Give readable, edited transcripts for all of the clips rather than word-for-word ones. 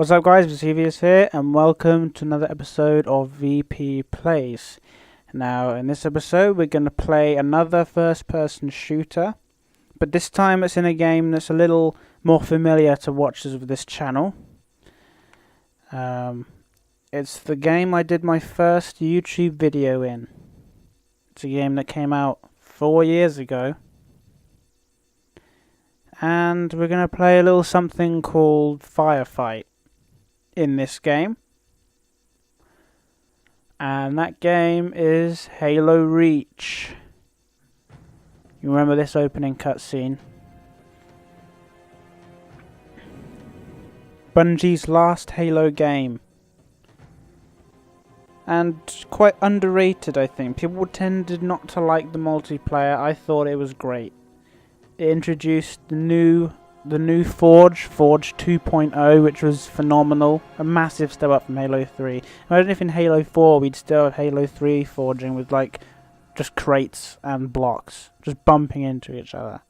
What's up guys, Vezuvius here and welcome to another episode of VP Plays. Now in this episode we're going to play another first person shooter, but this time it's in a game that's a little more familiar to watchers of this channel. It's the game I did my first YouTube video in. It's a game that came out 4 years ago. And we're going to play a little something called Firefight in this game. And that game is Halo Reach. You remember this opening cutscene? Bungie's last Halo game. And quite underrated, I think. People tended not to like the multiplayer. I thought it was great. It introduced the new Forge 2.0, which was phenomenal. A massive step up from Halo 3. Imagine if in Halo 4 we'd still have Halo 3 forging with like just crates and blocks just bumping into each other.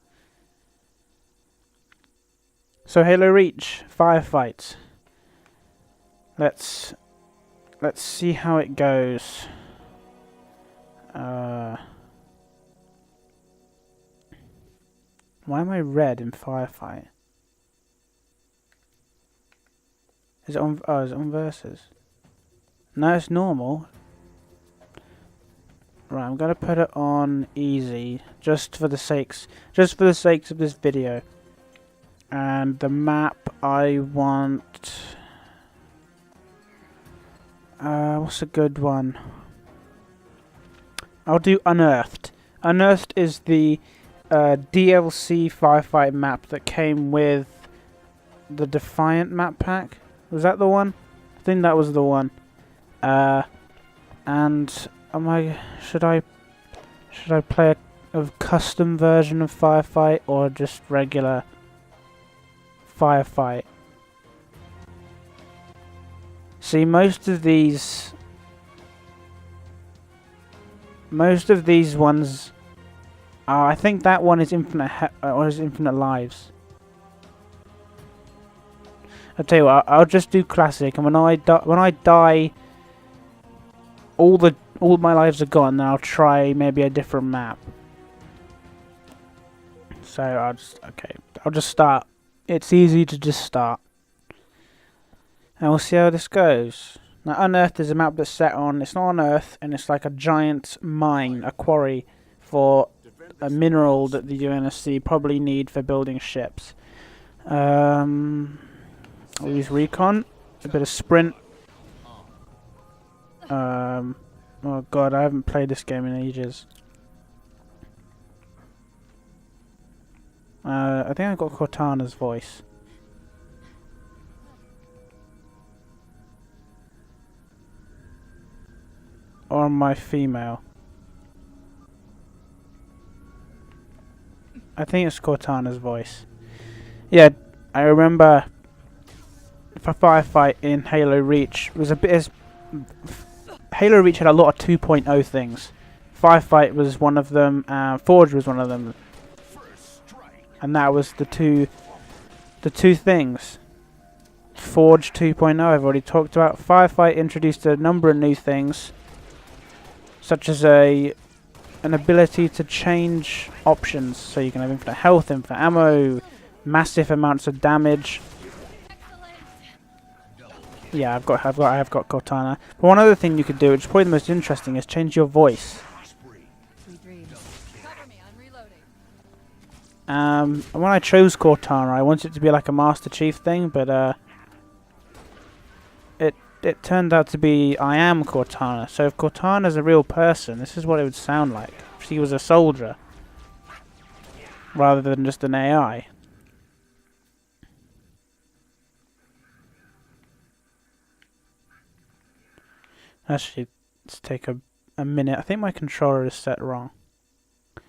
So Halo Reach, Firefight. Let's see how it goes. Why am I red in Firefight? Is it on? Oh, is it on versus? No, it's normal. Right, I'm gonna put it on easy, just for the sakes of this video. And the map I want. What's a good one? I'll do Unearthed. Unearthed is the DLC Firefight map that came with the Defiant map pack. Was that the one? I think that was the one. And should I play a custom version of Firefight or just regular Firefight? See, most of these ones. I think that one is infinite lives. I'll tell you what. I'll just do classic, and when I die, all my lives are gone. Then I'll try maybe a different map. So I'll just start. It's easy to just start, and we'll see how this goes. Now, Unearthed is a map that's set on. It's not on Earth, and it's like a giant mine, a quarry for a mineral that the UNSC probably need for building ships. I'll use recon, a bit of sprint. Oh god, I haven't played this game in ages. I think I got Cortana's voice. Or my female. I think it's Cortana's voice. Yeah, I remember for Firefight in Halo Reach was a bit. Halo Reach had a lot of 2.0 things. Firefight was one of them. Forge was one of them. And that was the two things. Forge 2.0 I've already talked about. Firefight introduced a number of new things, such as an ability to change options, so you can have infinite health, infinite ammo, massive amounts of damage. Yeah, I have got Cortana. But one other thing you could do, which is probably the most interesting, is change your voice. When I chose Cortana, I wanted it to be like a Master Chief thing, but it turned out to be I am Cortana. So if Cortana's a real person, this is what it would sound like if she was a soldier rather than just an AI. Actually, let's take a minute. I think my controller is set wrong.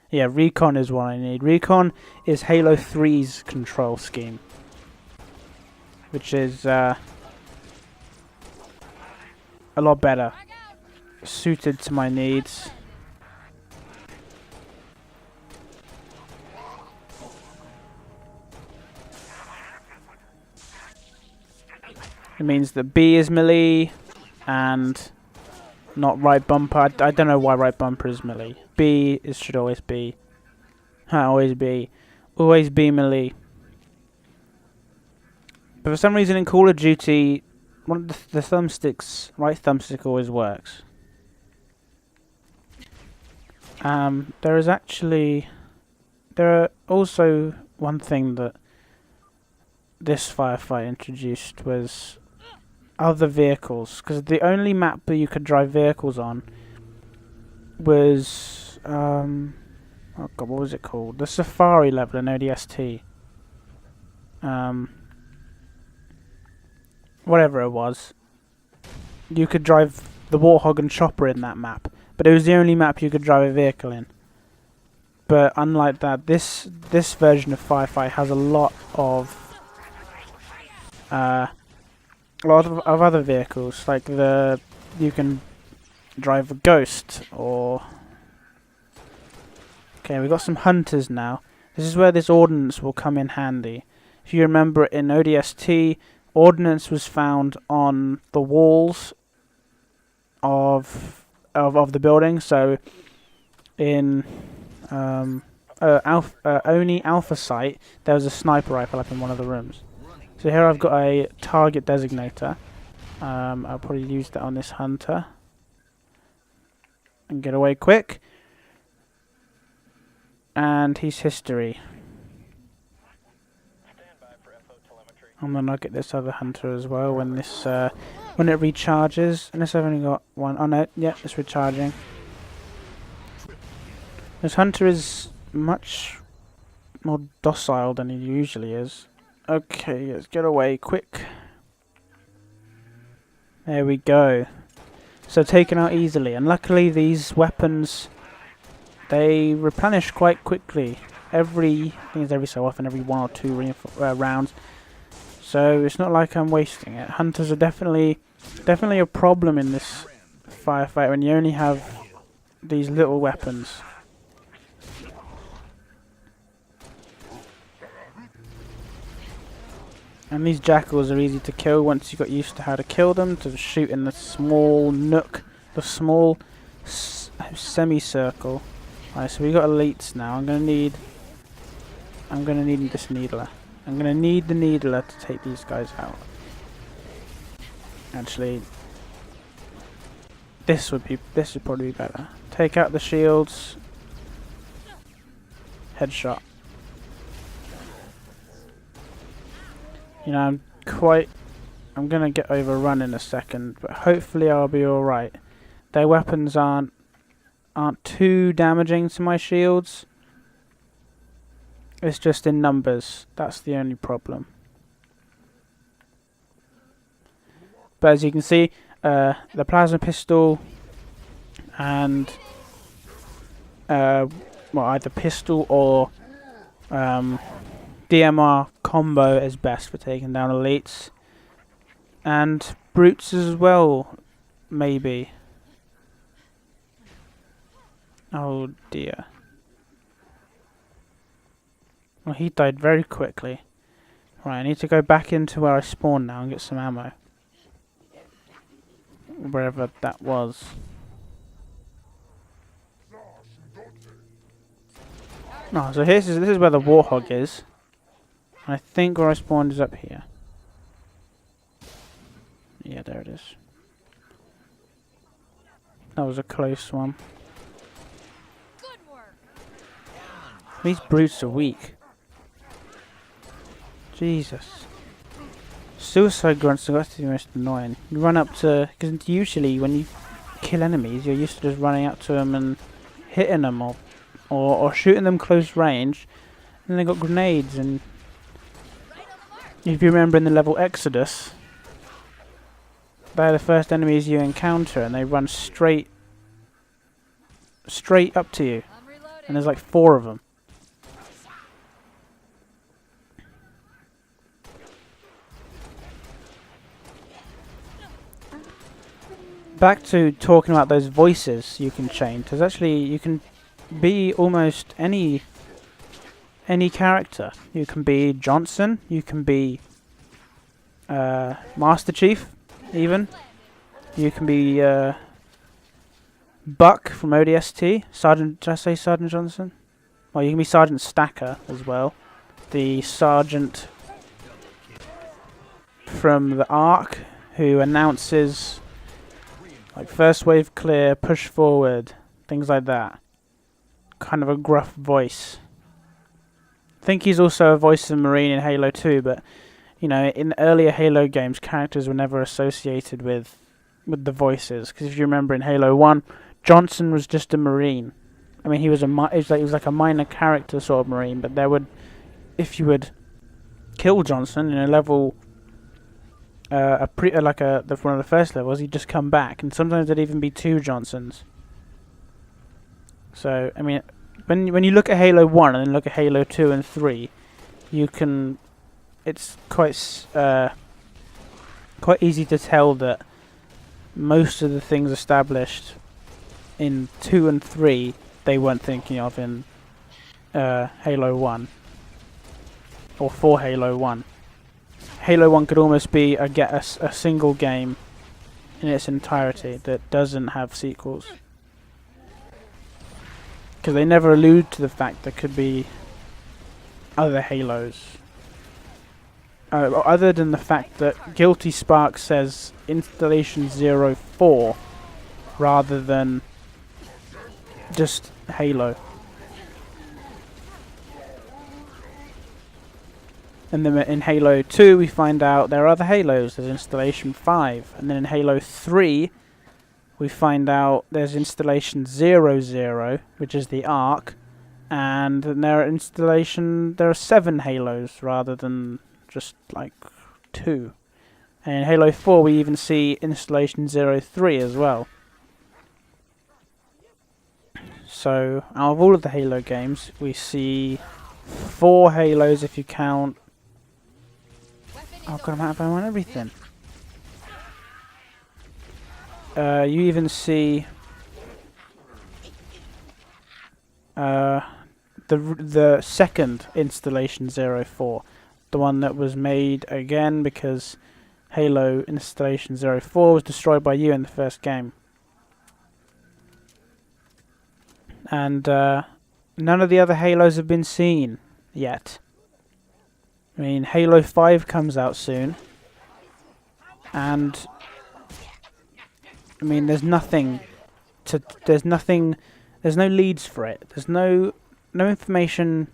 Yeah, Recon is what I need. Recon is Halo 3's control scheme, which is a lot better, suited to my needs. It means that B is melee and not right bumper. I don't know why right bumper is melee. B should always be. Always be melee. But for some reason in Call of Duty, one of the thumbsticks, right thumbstick always works. There are also one thing that this Firefight introduced was other vehicles, because the only map that you could drive vehicles on was oh god, what was it called? The Safari level in ODST. Whatever it was, you could drive the Warthog and Chopper in that map, but it was the only map you could drive a vehicle in. But unlike that, this version of Firefight has a lot of other vehicles, like you can drive a Ghost, or okay, we've got some hunters now. This is where this ordnance will come in handy. If you remember, in ODST, ordnance was found on the walls of the building. So in Oni Alpha site, there was a sniper rifle up in one of the rooms. So here I've got a target designator. I'll probably use that on this hunter and get away quick. And he's history. And then I'll get this other hunter as well when this when it recharges. Unless I've only got one. Oh no, yeah, it's recharging. This hunter is much more docile than he usually is. Okay, let's get away quick. There we go. So taken out easily, and luckily these weapons, they replenish quite quickly. I think it's every so often, every 1 or 2 rounds. So it's not like I'm wasting it. Hunters are definitely a problem in this Firefight when you only have these little weapons. And these jackals are easy to kill once you got used to how to kill them, to shoot in the small nook, the small semicircle. Alright, so we got elites now. I'm gonna need this needler. I'm gonna need the needler to take these guys out. Actually, this would probably be better. Take out the shields. Headshot. You know, I'm gonna get overrun in a second, but hopefully I'll be alright. Their weapons aren't too damaging to my shields. It's just in numbers. That's the only problem. But as you can see, the plasma pistol and either pistol or DMR combo is best for taking down elites, and brutes as well, maybe. Oh dear. Well, he died very quickly. Right, I need to go back into where I spawned now and get some ammo. Wherever that was. Oh, so this is where the Warthog is. I think where I spawned is up here. Yeah, there it is. That was a close one. Good work. These brutes are weak. Jesus. Suicide grunts are the most annoying. You run up to... Because usually when you kill enemies, you're used to just running up to them and hitting them or shooting them close range. And they got grenades, and... If you remember in the level Exodus, they're the first enemies you encounter, and they run straight up to you, and there's like 4 of them. Back to talking about those voices you can change. There's actually, you can be almost any character. You can be Johnson, you can be Master Chief, even. You can be Buck from ODST. Sergeant, did I say Sergeant Johnson? Well, you can be Sergeant Stacker as well. The Sergeant from the Ark, who announces like first wave clear, push forward, things like that. Kind of a gruff voice. I think he's also a voice of Marine in Halo 2, but you know, in earlier Halo games, characters were never associated with the voices. Because if you remember in Halo 1, Johnson was just a Marine. I mean, he was like a minor character sort of Marine, but there would, if you would kill Johnson in a level, one of the first levels, he'd just come back, and sometimes there'd even be two Johnsons. So I mean, when you look at Halo 1 and then look at Halo 2 and 3, you can, it's quite easy to tell that most of the things established in 2 and 3 they weren't thinking of in Halo 1 or for Halo 1. Halo 1 could almost be a single game in its entirety that doesn't have sequels. Because they never allude to the fact there could be other Halos. Other than the fact that Guilty Spark says Installation 04 rather than just Halo. And then in Halo 2 we find out there are other Halos. There's Installation 5. And then in Halo 3 we find out there's Installation 00, which is the Ark. And then there are 7 Halos rather than just like 2. And in Halo 4 we even see Installation 03 as well. So out of all of the Halo games we see 4 Halos if you count. Oh god, I'm out of ammo on everything. You even see the second Installation 04. The one that was made again because Halo Installation 04 was destroyed by you in the first game. And none of the other Halos have been seen yet. I mean, Halo 5 comes out soon. And I mean, there's no leads for it. There's no information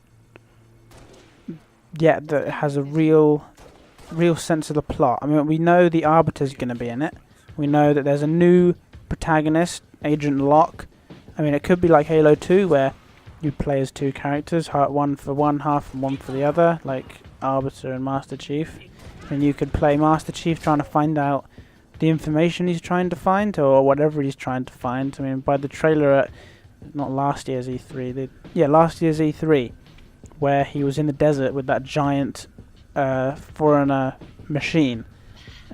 yet that has a real sense of the plot. I mean, we know the Arbiter's going to be in it. We know that there's a new protagonist, Agent Locke. I mean, it could be like Halo 2, where you play as 2 characters, one for one half and one for the other, like Arbiter and Master Chief. And you could play Master Chief trying to find out the information he's trying to find, or whatever he's trying to find. I mean, by the trailer at, not last year's E3, last year's E3, where he was in the desert with that giant foreigner machine,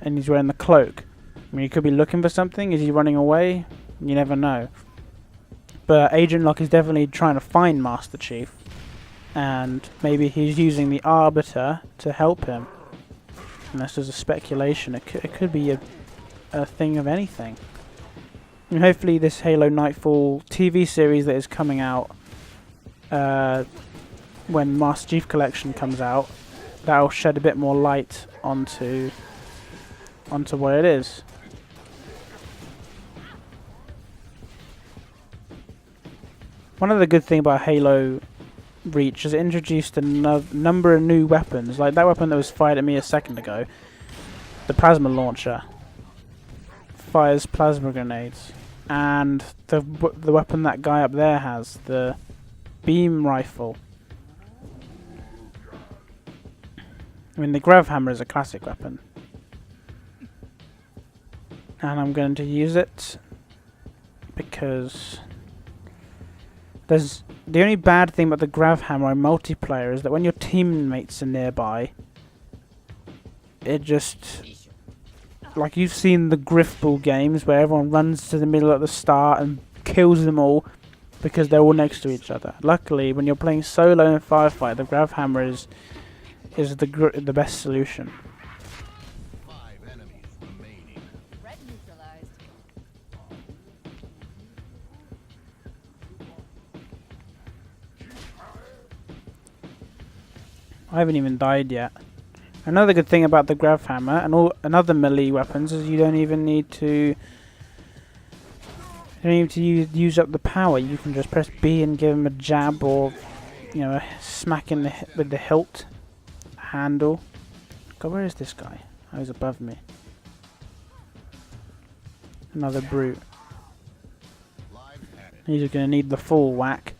and he's wearing the cloak. I mean, he could be looking for something. Is he running away? You never know. But Agent Locke is definitely trying to find Master Chief, and maybe he's using the Arbiter to help him. And this is a speculation. It could be a thing of anything. And hopefully this Halo Nightfall TV series that is coming out when Master Chief Collection comes out, that'll shed a bit more light onto what it is. One of the good things about Halo Reach is it introduced a number of new weapons, like that weapon that was fired at me a second ago, the plasma launcher, fires plasma grenades, and the weapon that guy up there has, the beam rifle. I mean, the grav hammer is a classic weapon, and I'm going to use it because there's the only bad thing about the grav hammer in multiplayer is that when your teammates are nearby, it just, like you've seen the Griffball games where everyone runs to the middle at the start and kills them all because they're all next to each other. Luckily, when you're playing solo in Firefight, the grav hammer is the best solution. I haven't even died yet. Another good thing about the grav hammer and all another melee weapons is you don't even need to use up the power. You can just press B and give him a jab, or a smack in with the hilt handle. God, where is this guy? Oh, he's above me. Another brute. He's going to need the full whack.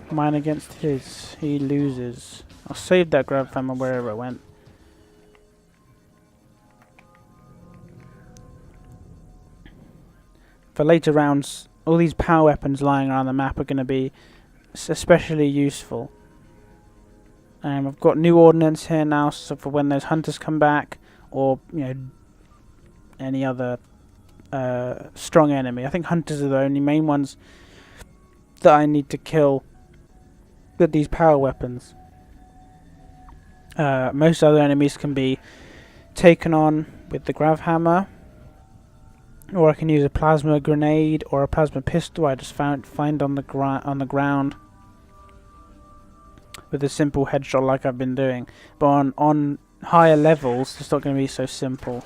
Mine against his. He loses. I'll save that grav hammer wherever it went. For later rounds, all these power weapons lying around the map are going to be especially useful. I've got new ordnance here now, so for when those hunters come back, or any other strong enemy. I think hunters are the only main ones that I need to kill with these power weapons. Most other enemies can be taken on with the grav hammer, or I can use a plasma grenade or a plasma pistol I just find on the ground with a simple headshot like I've been doing. But on higher levels it's not going to be so simple,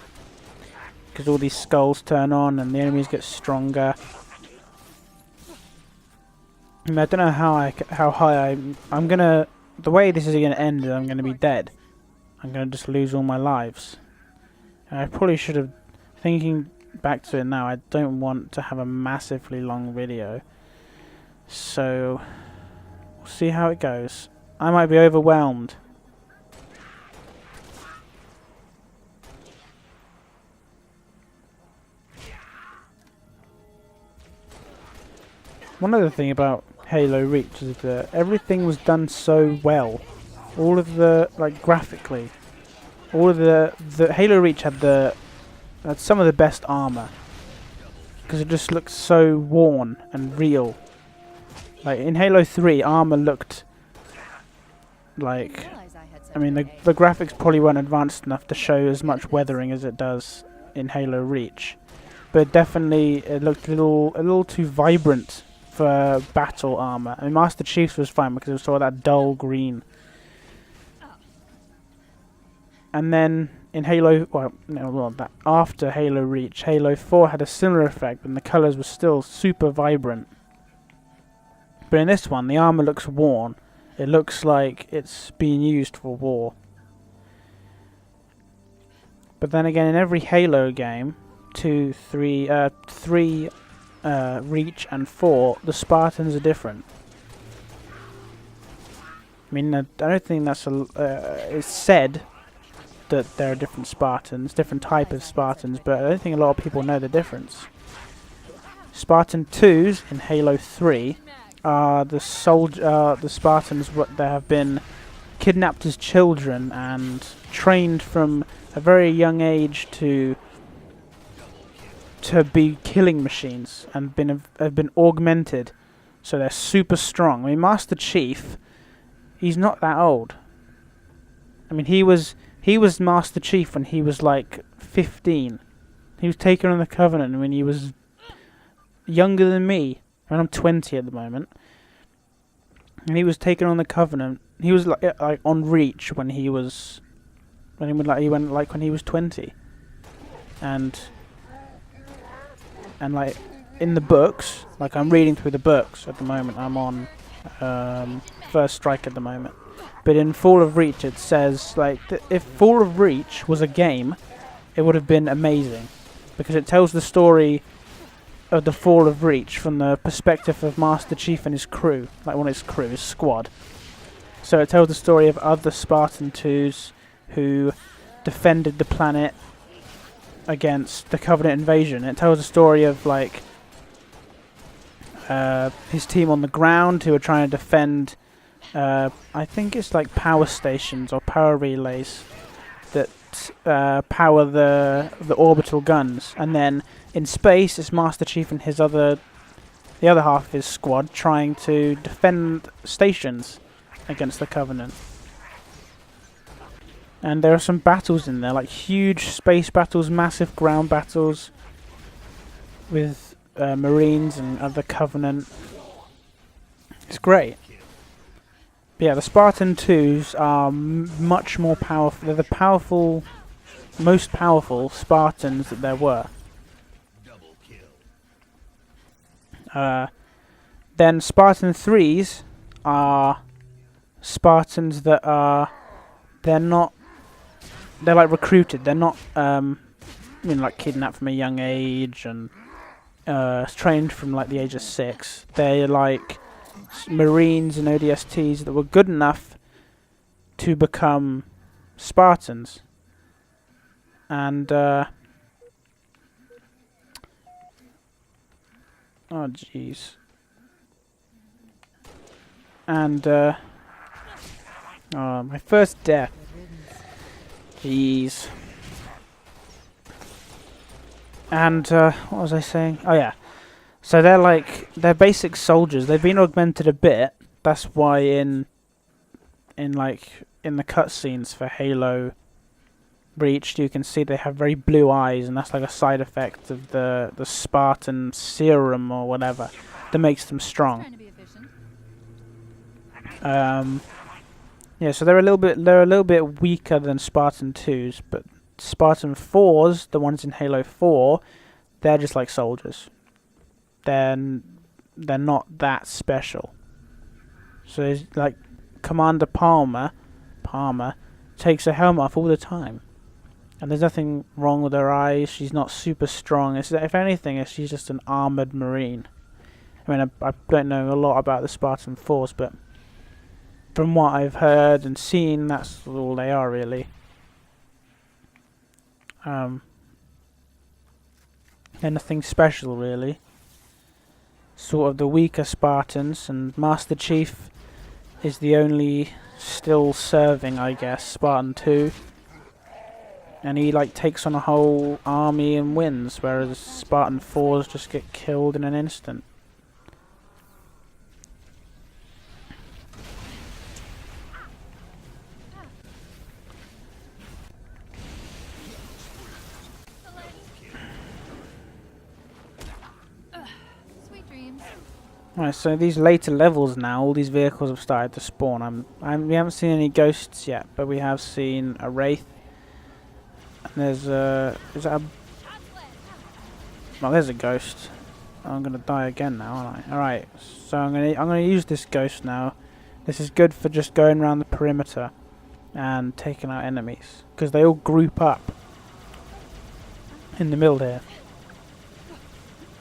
because all these skulls turn on and the enemies get stronger. I don't know how high I'm gonna. The way this is gonna end is I'm gonna be dead. I'm gonna just lose all my lives. And I probably should have. Thinking back to it now, I don't want to have a massively long video. So we'll see how it goes. I might be overwhelmed. One other thing about Halo Reach is that everything was done so well. All of the, graphically, all of the Halo Reach had some of the best armor, because it just looked so worn and real. Like in Halo 3, armor looked like, I mean, the graphics probably weren't advanced enough to show as much weathering as it does in Halo Reach, but definitely it looked a little too vibrant for battle armor. I mean, Master Chief's was fine because it was sort of that dull green. And then in Halo, after Halo Reach, Halo 4 had a similar effect, and the colours were still super vibrant. But in this one, the armor looks worn. It looks like it's being used for war. But then again, in every Halo game, 2, 3, Reach and 4, the Spartans are different. I mean, I don't think that's it's said that there are different Spartans, different type of Spartans, but I don't think a lot of people know the difference. Spartan 2s in Halo 3 are the Spartans that have been kidnapped as children and trained from a very young age to be killing machines, and have been augmented, so they're super strong. I mean, Master Chief, he's not that old. I mean, he was Master Chief when he was like 15. He was taken on the Covenant when he was younger than me. I mean, I'm 20 at the moment, and he was taken on the Covenant. He was like on Reach when he was when he was 20, and like in the books, like I'm reading through the books at the moment. I'm on First Strike at the moment. But in Fall of Reach it says, like, if Fall of Reach was a game, it would have been amazing. Because it tells the story of the Fall of Reach from the perspective of Master Chief and his crew. Like, one of his crew, his squad. So it tells the story of other Spartan 2s who defended the planet against the Covenant invasion. It tells the story of, like, his team on the ground who are trying to defend... I think it's like power stations or power relays that power the orbital guns, and then in space it's Master Chief and the other half of his squad trying to defend stations against the Covenant. And there are some battles in there, like huge space battles, massive ground battles with Marines and other Covenant. It's great. Yeah, the Spartan 2s are much more powerful. They're the most powerful Spartans that there were. Then Spartan 3s are Spartans that are... They're like recruited. They're not, like kidnapped from a young age and trained from like the age of 6. They're like Marines and ODSTs that were good enough to become Spartans. And oh jeez. And oh, my first death. Jeez. And what was I saying? Oh yeah. So they're basic soldiers. They've been augmented a bit. That's why in the cutscenes for Halo Reach, you can see they have very blue eyes, and that's like a side effect of the Spartan serum or whatever that makes them strong. Yeah, so they're a little bit weaker than Spartan 2s, but Spartan 4s, the ones in Halo 4, they're just like soldiers. They're not that special. So it's like Commander Palmer takes her helmet off all the time, and there's nothing wrong with her eyes. She's not super strong. If anything, she's just an armored marine. I mean, I don't know a lot about the Spartan 4s, but from what I've heard and seen, that's all they are really. Nothing special really. Sort of the weaker Spartans, and Master Chief is the only still serving, I guess, Spartan 2. And he like takes on a whole army and wins, whereas Spartan 4s just get killed in an instant. Right, so these later levels now, all these vehicles have started to spawn. We haven't seen any ghosts yet, but we have seen a wraith. And there's a... Well, there's a ghost. I'm gonna die again now, aren't I? Alright, so I'm gonna use this ghost now. This is good for just going around the perimeter and taking out enemies, because they all group up in the middle here.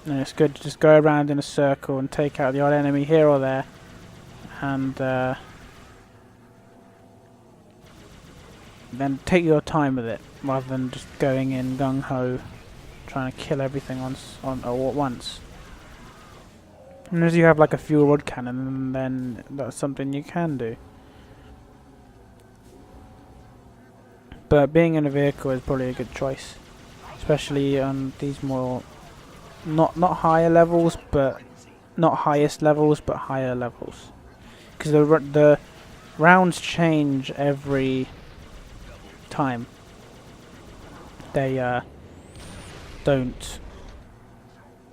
And it's good to just go around in a circle and take out the odd enemy here or there, and then take your time with it rather than just going in gung ho, trying to kill everything all at once. And as you have like a fuel rod cannon, then that's something you can do. But being in a vehicle is probably a good choice, especially on these more not higher levels, but not highest levels, but higher levels, because the rounds change every time. They don't.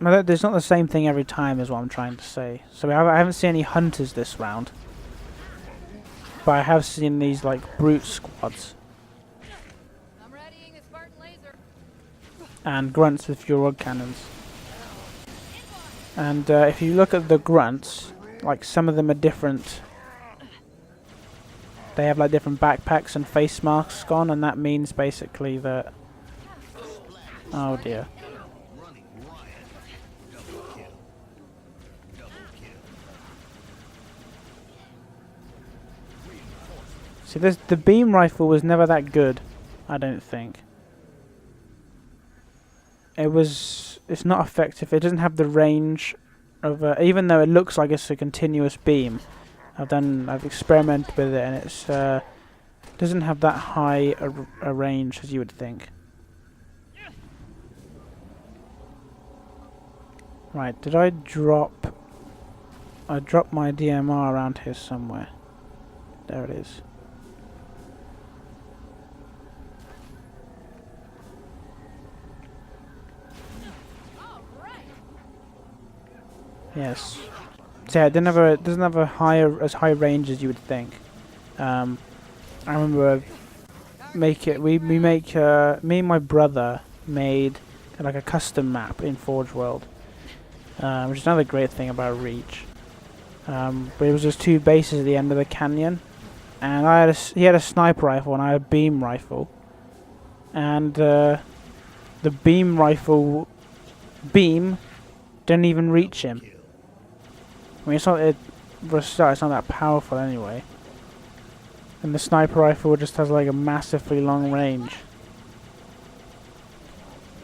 No, there's not the same thing every time, is what I'm trying to say. So I haven't seen any hunters this round, but I have seen these like brute squads and grunts with fuel rod cannons. And if you look at the grunts, like some of them are different. They have like different backpacks and face masks on, and that means basically that... Oh dear. See, the beam rifle was never that good, I don't think. It's not effective. It doesn't have the range of even though it looks like it's a continuous beam. I've experimented with it, and it's doesn't have that high a range as you would think. Right, did I drop... I dropped my DMR around here somewhere. There it is. Yes. So yeah, it doesn't have as high range as you would think. I remember me and my brother made like a custom map in Forge World, which is another great thing about Reach. But it was just two bases at the end of the canyon, and he had a sniper rifle and I had a beam rifle, and the beam rifle didn't even reach him. I mean, it's not that powerful anyway. And the sniper rifle just has like a massively long range.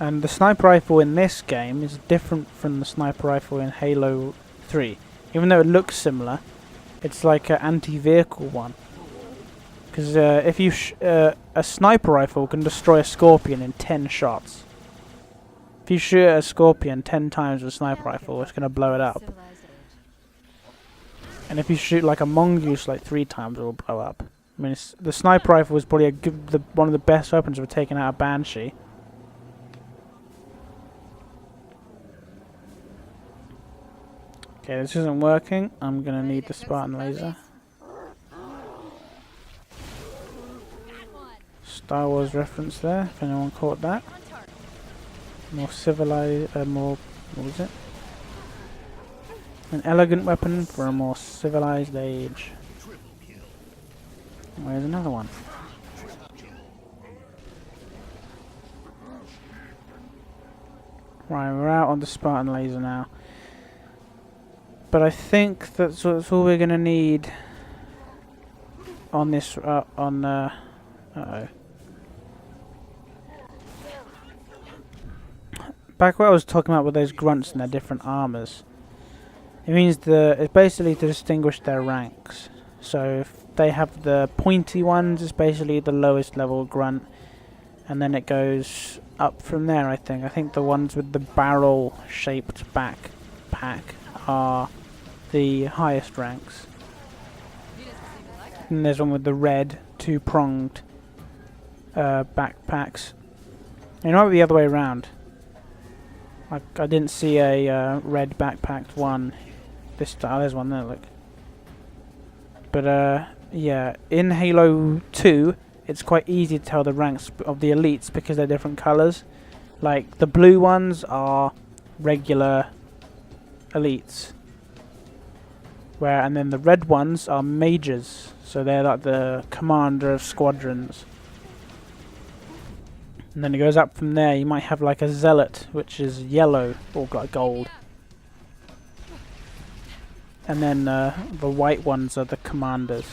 And the sniper rifle in this game is different from the sniper rifle in Halo 3. Even though it looks similar, it's like an anti-vehicle one. Because if you a sniper rifle can destroy a scorpion in 10 shots. If you shoot a scorpion 10 times with a sniper rifle, it's going to blow it up. And if you shoot like a mongoose like 3 times, it will blow up. I mean, the sniper rifle is probably one of the best weapons for taking out a Banshee. Okay, this isn't working. I'm gonna need the Spartan laser. Star Wars reference there, if anyone caught that. More civilized, what was it? An elegant weapon for a more civilized age. Where's another one? Right, we're out on the Spartan laser now. But I think that's all we're gonna need on this. Uh-oh. Back what I was talking about with those grunts and their different armors. It means it's basically to distinguish their ranks. So if they have the pointy ones, it's basically the lowest level grunt, and then it goes up from there. I think the ones with the barrel-shaped backpack are the highest ranks. And there's one with the red two-pronged backpacks. It might be the other way around. I didn't see a red backpacked one this time. Oh, there's one there, look. But yeah, in Halo 2, it's quite easy to tell the ranks of the elites because they're different colours. Like, the blue ones are regular elites. And then the red ones are majors. So they're like the commander of squadrons. And then it goes up from there. You might have like a zealot, which is yellow or like gold. And then the white ones are the commanders.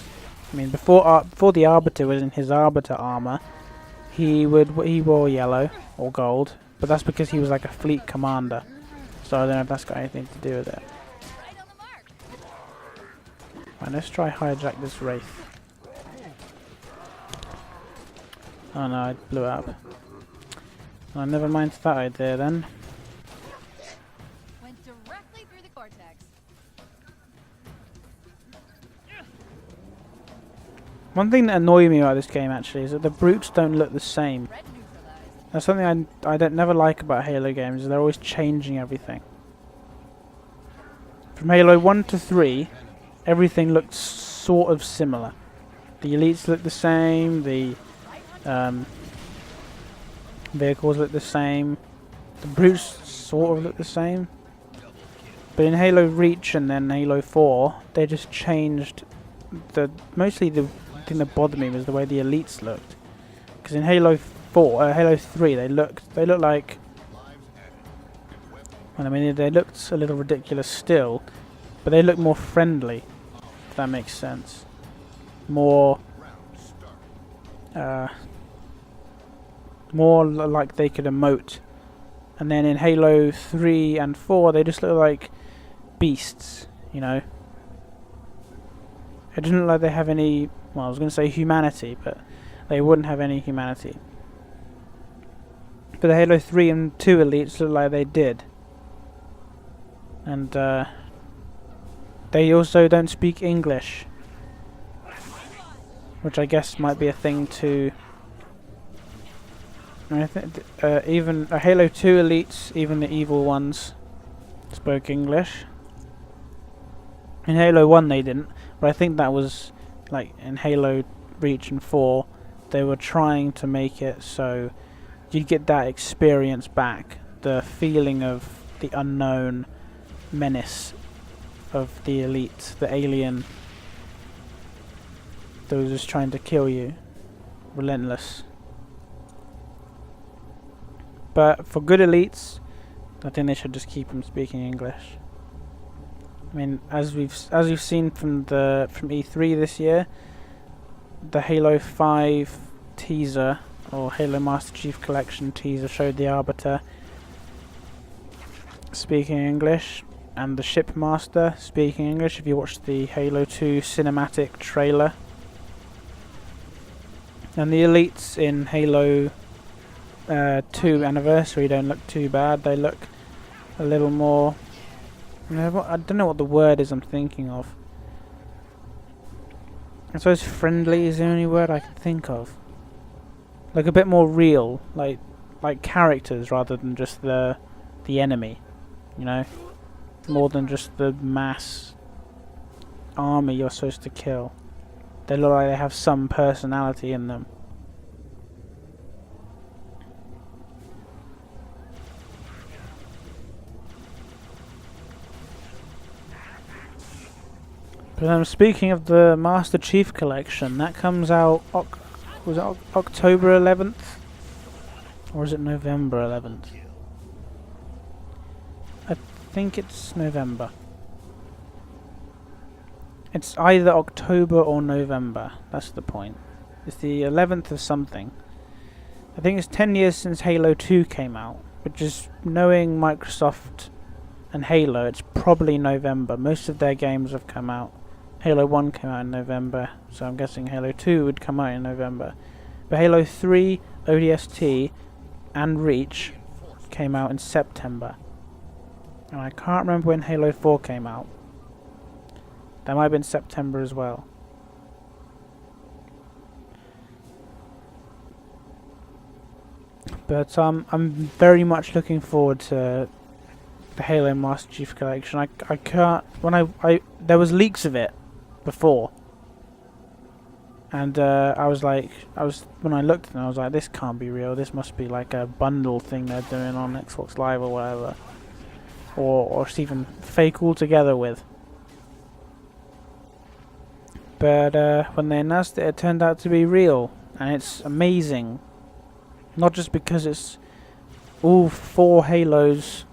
I mean, before the Arbiter was in his Arbiter armor, he wore yellow or gold, but that's because he was like a fleet commander. So I don't know if that's got anything to do with it. Right, let's try hijack this Wraith. Oh no, I blew up. Oh, never mind that idea then. Went directly through the cortex. One thing that annoyed me about this game actually is that the brutes don't look the same. That's something I never like about Halo games, is they're always changing everything. From Halo 1 to 3, everything looked sort of similar. The elites look the same, the vehicles look the same, the brutes sort of look the same. But in Halo Reach and then Halo 4, they just changed mostly the thing that bothered me was the way the elites looked. Because in Halo 3, they look like, well, I mean, they looked a little ridiculous still, but they look more friendly, if that makes sense. More like they could emote. And then in Halo 3 and 4, they just look like beasts, you know. It doesn't look like they have any, well, I was going to say humanity, but they wouldn't have any humanity. But the Halo 3 and 2 elites look like they did. And they also don't speak English, which I guess might be a thing to... I think even Halo 2 elites, even the evil ones, spoke English. In Halo 1 they didn't, but I think that was like in Halo Reach and 4 they were trying to make it so you'd get that experience back, the feeling of the unknown menace of the elite, the alien that was just trying to kill you, relentless. But for good elites, I think they should just keep them speaking English. I mean, as we've seen from E3 this year, the Halo 5 teaser or Halo Master Chief Collection teaser showed the Arbiter speaking English and the Shipmaster speaking English. If you watched the Halo 2 cinematic trailer, and the elites in Halo 2 Anniversary don't look too bad. They look a little more, I don't know what the word is I'm thinking of. I suppose friendly is the only word I can think of. Like a bit more real, like characters rather than just the enemy, you know? More than just the mass army you're supposed to kill. They look like they have some personality in them. But speaking of the Master Chief Collection, that comes out was it October 11th? Or is it November 11th? I think it's November. It's either October or November, that's the point. It's the 11th of something. I think it's 10 years since Halo 2 came out, which is, knowing Microsoft and Halo, it's probably November. Most of their games have come out. Halo 1 came out in November, so I'm guessing Halo 2 would come out in November. But Halo 3, ODST, and Reach came out in September. And I can't remember when Halo 4 came out. That might have been September as well. But I'm very much looking forward to the Halo Master Chief Collection. I can't, there was leaks of it before, and when I looked at them, I was like, this can't be real. This must be like a bundle thing they're doing on Xbox Live or whatever, or it's even fake altogether with. But when they announced it, it turned out to be real, and it's amazing. Not just because it's all 4 Halos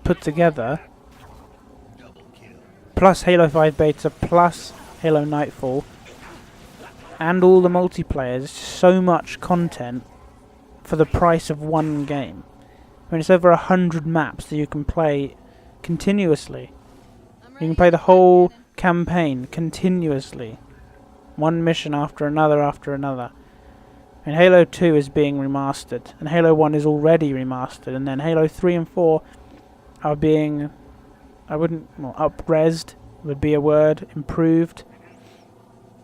put together, plus Halo 5 Beta, plus Halo Nightfall, and all the multiplayer. It's so much content for the price of one game. I mean, it's over 100 maps that you can play continuously. You can play the whole campaign continuously, one mission after another after another. And Halo 2 is being remastered, and Halo 1 is already remastered, and then Halo 3 and 4 are being, up-resed would be a word, improved.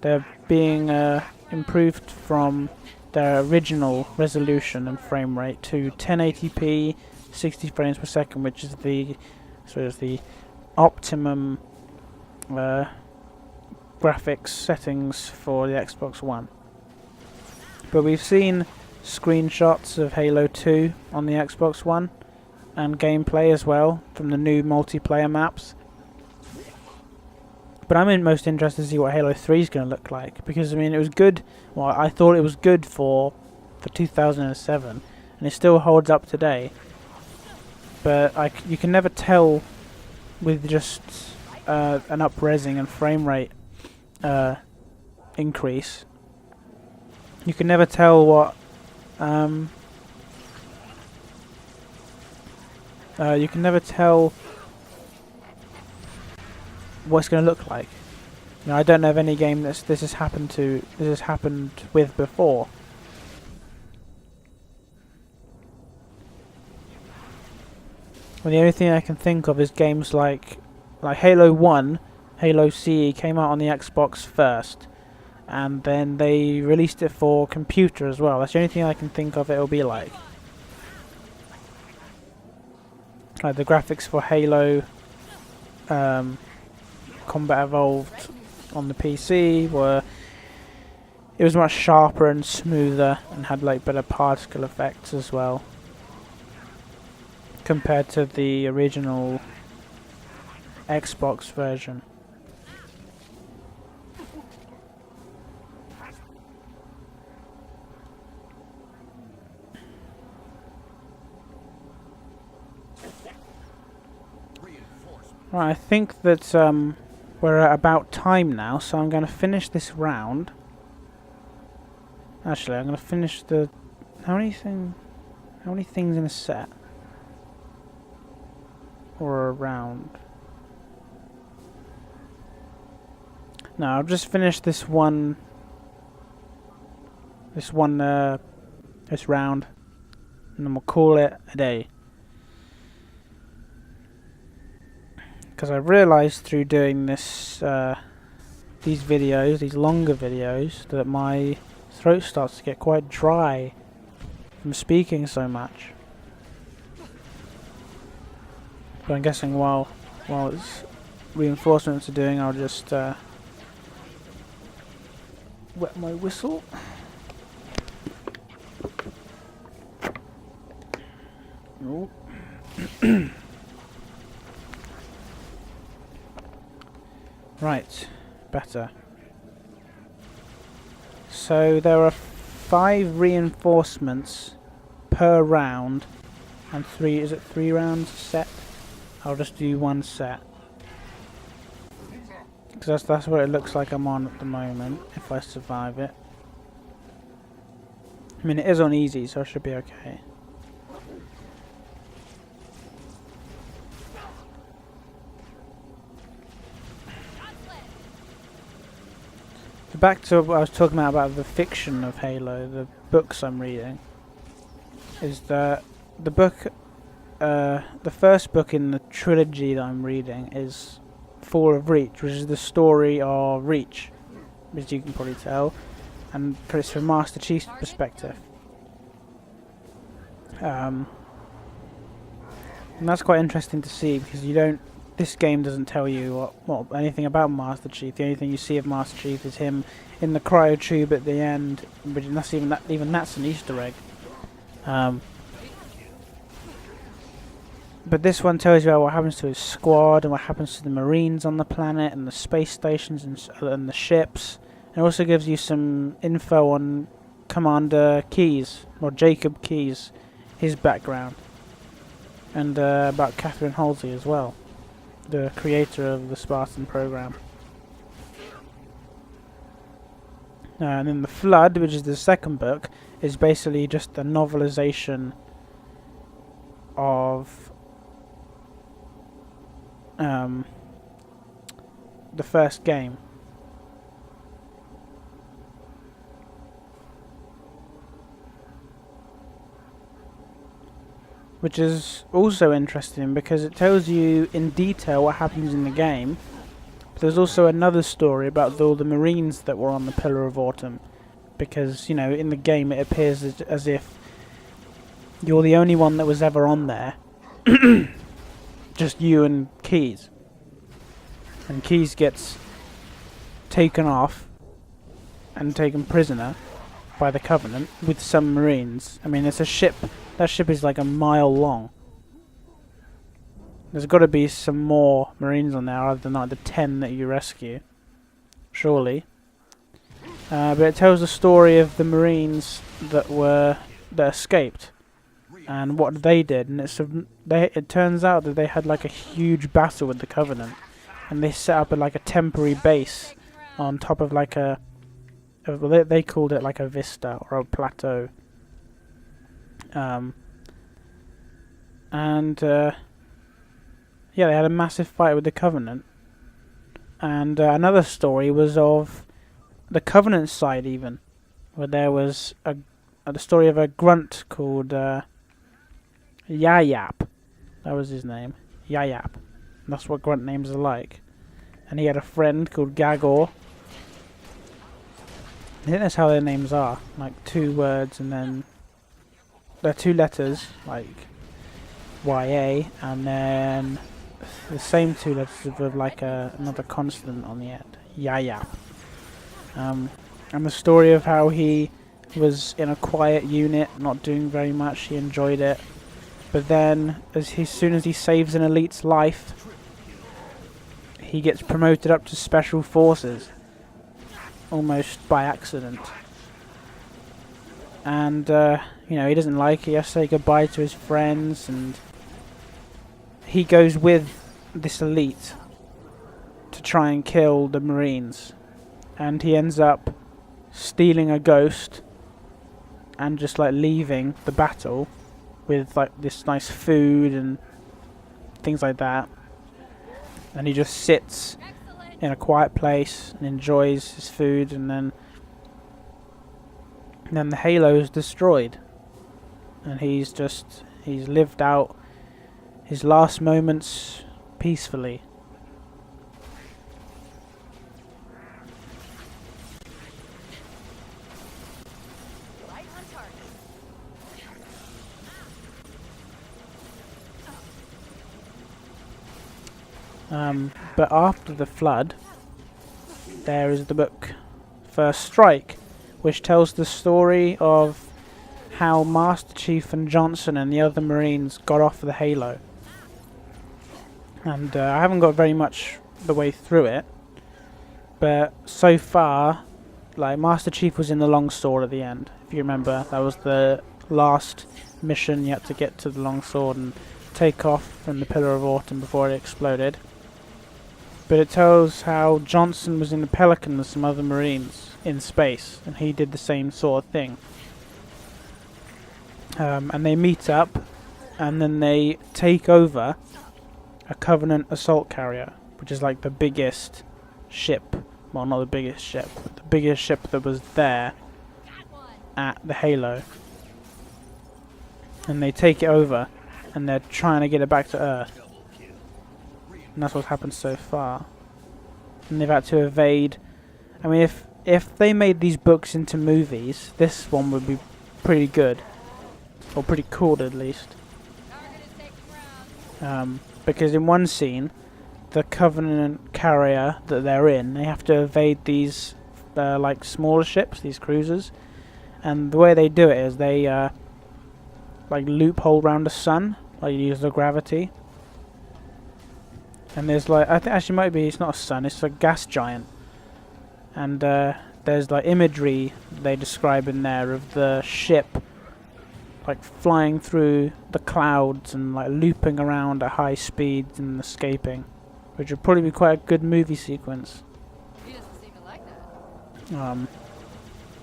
They're being improved from their original resolution and frame rate to 1080p, 60 frames per second, which is the optimum graphics settings for the Xbox One. But we've seen screenshots of Halo 2 on the Xbox One, and gameplay as well from the new multiplayer maps. But I'm most interested to see what Halo 3 is going to look like, because I mean, it was good. Well, I thought it was good for 2007, and it still holds up today. But you can never tell with just an up-resing and frame rate increase. You can never tell what you can never tell what it's going to look like. You know, I don't know of any game this has happened with before. Well, the only thing I can think of is games like Halo 1, Halo CE came out on the Xbox first, and then they released it for computer as well. That's the only thing I can think of it'll be like. Like the graphics for Halo combat evolved on the PC, where it was much sharper and smoother and had like better particle effects as well, compared to the original Xbox version. Right, I think that we're at about time now, so I'm going to finish this round. Actually, I'm going to finish the... How many things in a set? Or a round? No, I'll just finish this one... This round. And then we'll call it a day. Because I realised through doing this, these videos, these longer videos, that my throat starts to get quite dry from speaking so much. But I'm guessing while it's reinforcements are doing, I'll just wet my whistle. Oh. Right, better. So there are 5 reinforcements per round, and 3, is it 3 rounds set? I'll just do 1 set. Because that's what it looks like I'm on at the moment, if I survive it. I mean, it is on easy, so I should be okay. Back to what I was talking about the fiction of Halo, the books I'm reading, is that the book, the first book in the trilogy that I'm reading is Fall of Reach, which is the story of Reach, as you can probably tell, and it's from Master Chief's perspective. And that's quite interesting to see, because this game doesn't tell you anything about Master Chief. The only thing you see of Master Chief is him in the cryo tube at the end, but that's even that's an Easter egg. But this one tells you about what happens to his squad and what happens to the Marines on the planet and the space stations and the ships. It also gives you some info on Commander Keyes, or Jacob Keyes, his background, and about Catherine Halsey as well, the creator of the Spartan program. And then The Flood, which is the second book, is basically just a novelization of the first game. Which is also interesting because it tells you in detail what happens in the game. But there's also another story about all the Marines that were on the Pillar of Autumn. Because, you know, in the game it appears as if you're the only one that was ever on there. Just you and Keyes. And Keyes gets taken off and taken prisoner by the Covenant with some Marines. I mean, it's a ship. That ship is like a mile long. There's got to be some more Marines on there other than like the 10 that you rescue. Surely. But it tells the story of the Marines that escaped and what they did. And it turns out that they had like a huge battle with the Covenant, and they set up like a temporary base on top of like they called it like a vista or a plateau. Yeah, they had a massive fight with the Covenant. And another story was of the Covenant side even, where there was the story of a grunt called Yayap. That was his name, Yayap. That's what grunt names are like. And he had a friend called Gagor. I think that's how their names are, like 2 words and then they're 2 letters, like YA, and then the same two letters with like another consonant on the end. Yaya. And the story of how he was in a quiet unit, not doing very much. He enjoyed it, but then as soon as he saves an elite's life, he gets promoted up to special forces, almost by accident. And you know, he doesn't like it. He has to say goodbye to his friends, and he goes with this elite to try and kill the Marines, and he ends up stealing a ghost and just like leaving the battle with like this nice food and things like that, and he just sits in a quiet place and enjoys his food, and then the halo is destroyed, and he's lived out his last moments peacefully. Right on target. But after the flood, there is the book First Strike, which tells the story of how Master Chief and Johnson and the other Marines got off the Halo. And I haven't got very much the way through it, but so far, like, Master Chief was in the longsword at the end. If you remember, that was the last mission. You had to get to the longsword and take off from the Pillar of Autumn before it exploded. But it tells how Johnson was in the Pelican with some other Marines in space, and he did the same sort of thing. And they meet up, and then they take over a Covenant assault carrier, which is like the biggest ship. Well, not the biggest ship, but the biggest ship that was there at the Halo. And they take it over, and they're trying to get it back to Earth. And that's what's happened so far. And they've had to evade. I mean, if they made these books into movies, this one would be pretty good, or pretty cool at least. Because in one scene, the Covenant carrier that they're in, they have to evade these like smaller ships, these cruisers, and the way they do it is they like loophole around the sun, like use the gravity. And there's like, I think actually might be, it's not a sun, it's a gas giant. And there's like imagery they describe in there of the ship like flying through the clouds and like looping around at high speeds and escaping, which would probably be quite a good movie sequence. He doesn't seem to like that.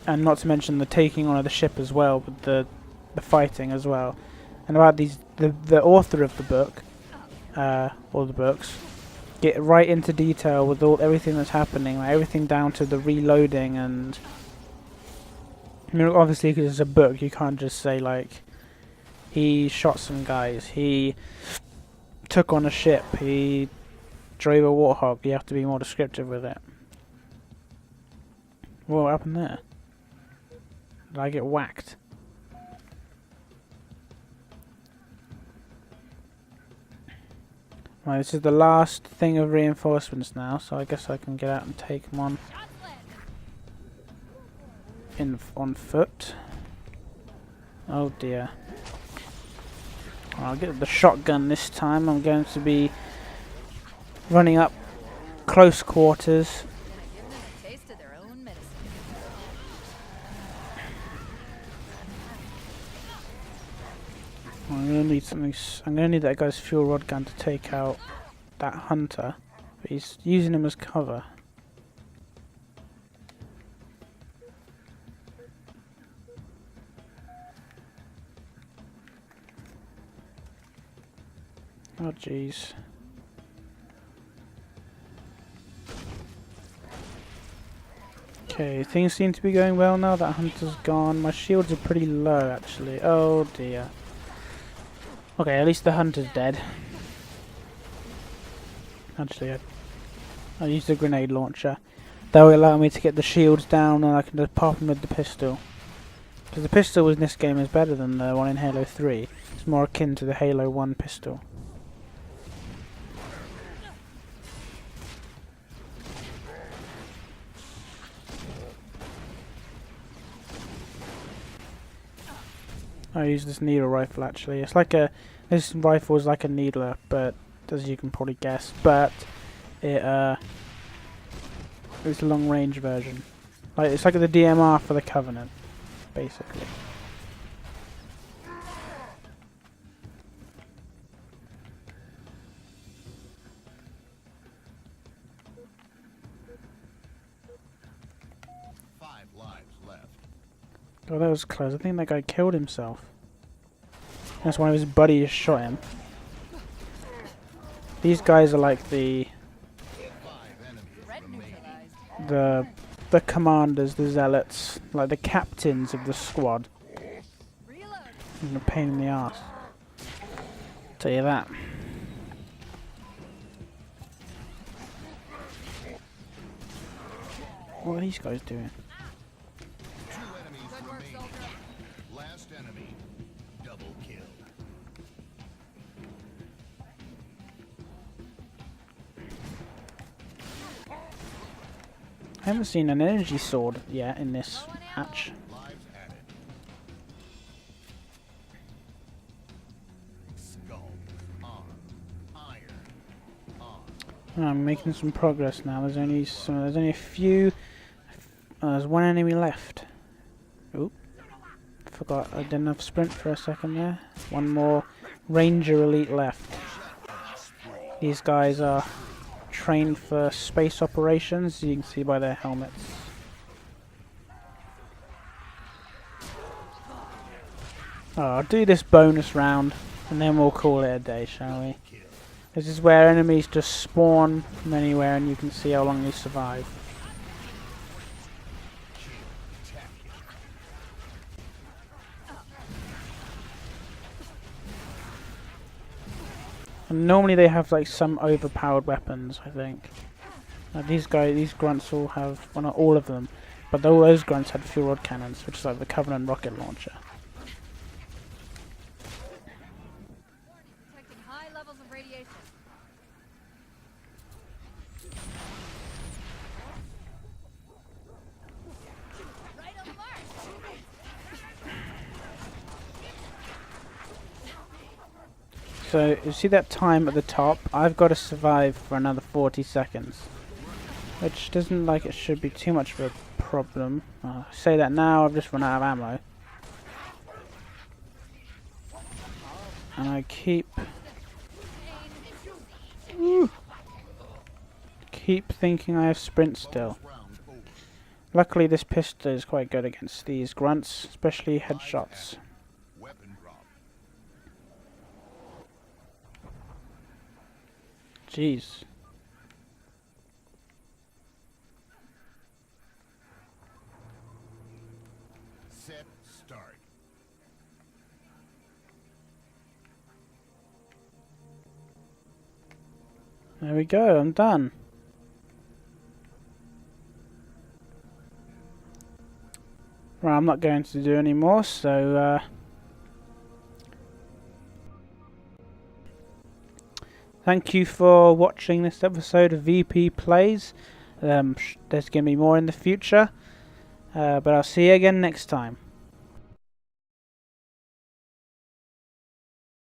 And not to mention the taking on of the ship as well, with the fighting as well. And about these, the author of the book, or the books, get right into detail with everything that's happening, like everything down to the reloading. And I mean, obviously, because it's a book, you can't just say like he shot some guys, he took on a ship, he drove a warthog. You have to be more descriptive with it. What happened there? Did I get whacked? Right, this is the last thing of reinforcements now, so I guess I can get out and take them on on foot. Oh dear. I'll get the shotgun this time. I'm going to be running up close quarters. Give them a taste of their own medicine. I'm gonna need something. I'm gonna need that guy's fuel rod gun to take out that hunter, but he's using him as cover. Oh jeez. Okay, things seem to be going well now that hunter's gone. My shields are pretty low actually. Oh dear. Okay, at least the hunter's dead. Actually, I used a grenade launcher. That will allow me to get the shields down, and I can just pop them with the pistol. Because the pistol in this game is better than the one in Halo 3. It's more akin to the Halo 1 pistol. I use this needle rifle actually. It's like a this rifle is like a needler, but as you can probably guess, but it it's a long range version. Like it's like the DMR for the Covenant, basically. Oh, that was close. I think that guy killed himself. That's one of his buddies shot him. These guys are like the commanders, the zealots, like the captains of the squad. And a pain in the ass. Tell you that. What are these guys doing? I haven't seen an energy sword yet in this match. Oh, I'm making some progress now. There's only a few. There's one enemy left. Oop! Forgot I didn't have sprint for a second there. One more Ranger Elite left. These guys are trained for space operations, you can see by their helmets. Oh, I'll do this bonus round and then we'll call it a day, shall we? This is where enemies just spawn from anywhere and you can see how long they survive. And normally they have like some overpowered weapons, I think. These grunts all have, well not all of them, but all those grunts had fuel rod cannons, which is like the Covenant rocket launcher. Detecting high levels of radiation. Right on the mark. So, you see that time at the top? I've got to survive for another 40 seconds. Which doesn't like it should be too much of a problem. I say that now, I've just run out of ammo. And I keep thinking I have sprint still. Luckily this pistol is quite good against these grunts, especially headshots. Jeez. Set start. There we go, I'm done. Right, I'm not going to do any more, so thank you for watching this episode of VP Plays. There's going to be more in the future, but I'll see you again next time.